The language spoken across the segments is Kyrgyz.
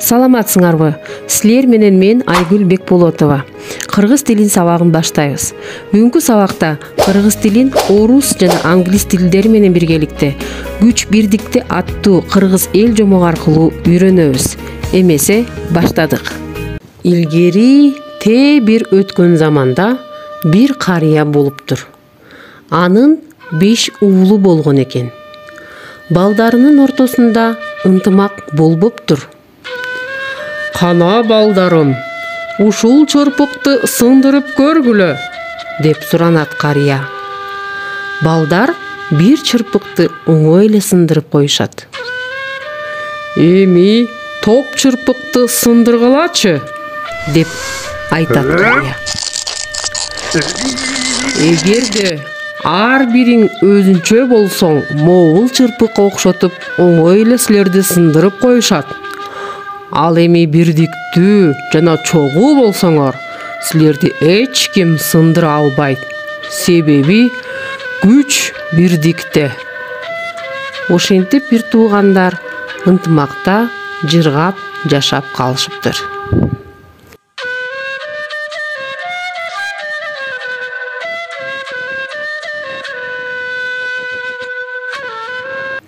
Саламатсыңарбы? Силер менен мен Айгүл Бекболотова. Кыргыз тилин сабагын баштайбыз. Бүгүнкү сабакта кыргыз тилин орус жана англис тилдери менен биргеликте күч бирдикте аттуу кыргыз эл жомогу аркылуу үйрөнөбүз. Эмесе баштадык. Илгери бир өткөн заманда бир карыя болуптур. Анын 5 уулу болгон экен. Балдарынын ортосунда ынтымак болбоптур. «Кана балдарым, ушул чырпыкты сындырып көргүлө», деп суранат карыя. Балдар бир чырпыкты оңой эле сындырып коюшат. «Эми топ чырпыкты сындыргылачы», деп айтат карыя. Эгерде ар бириң өзүнчө болсоң, могул чырпыкка окшотуп оңой эле силерди сындырып коюшат. Ал эми бирдиктүү жана чогуу болсоңор, силерди эч ким сындыра албайт. Себеби күч бирдикте. Ошентип бир туугандар ынтымакта жыргап жашап калышыптыр.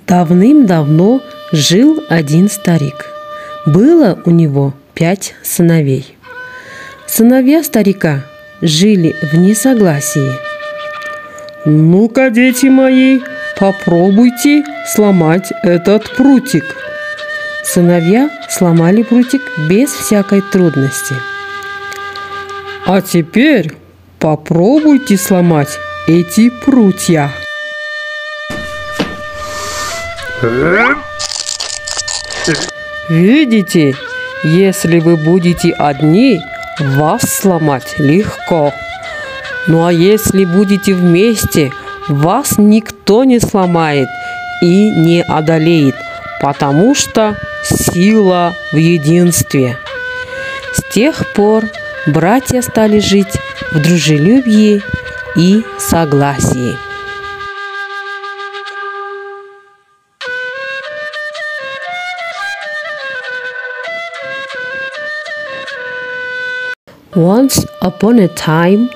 Давным-давно жил один старик. Было у него 5 сыновей. Сыновья старика жили в несогласии. «Ну-ка, дети мои, попробуйте сломать этот прутик». Сыновья сломали прутик без всякой трудности. «А теперь попробуйте сломать эти прутья». Видите, если вы будете одни, вас сломать легко. Ну а если будете вместе, вас никто не сломает и не одолеет, потому что сила в единстве. С тех пор братья стали жить в дружелюбии и согласии. Once upon a time,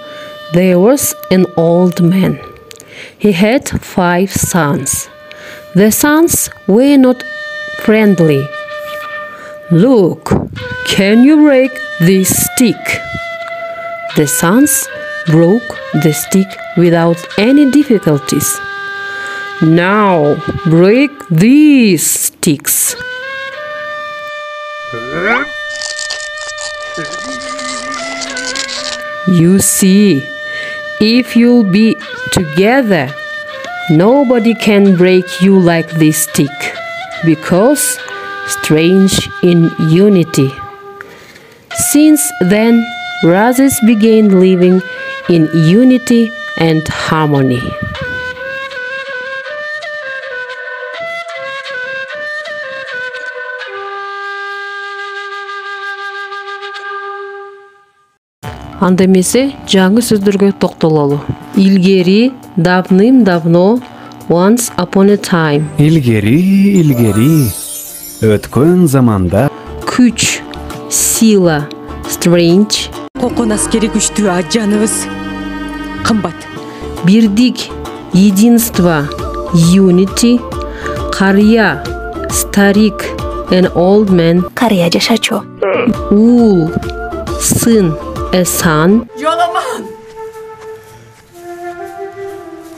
there was an old man. He had 5 sons. The sons were not friendly. "Look, can you break this stick?" The sons broke the stick without any difficulties. "Now break these sticks." You see, if you'll be together, nobody can break you like this stick, because strange in unity. Since then, brothers began living in unity and harmony. Анда эмесе жаңы сөздөргө токтололу. Илгери, давным-давно, once upon a time. Илгери, өткөн заманда. Күч, сила, strange. Кокон аскери күчтүү ажаныбыз. Кымбат. Бирдик, единство, unity. Карыя, старик, an old man. Карыя жашачу. Уул, сын, a son. Жаламан!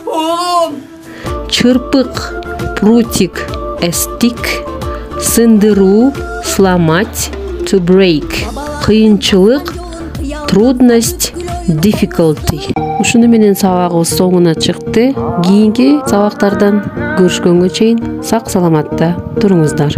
Оğlum! Чырпык, прутик, a stick. Сындыруу, сломать, to break. Кыйынчылык, трудность, difficulty. Ушуну менен сабагыбыз соңуна чыкты. Кийинки сабактардан көрүшкөнгө чейин сак саламатта туруңуздар.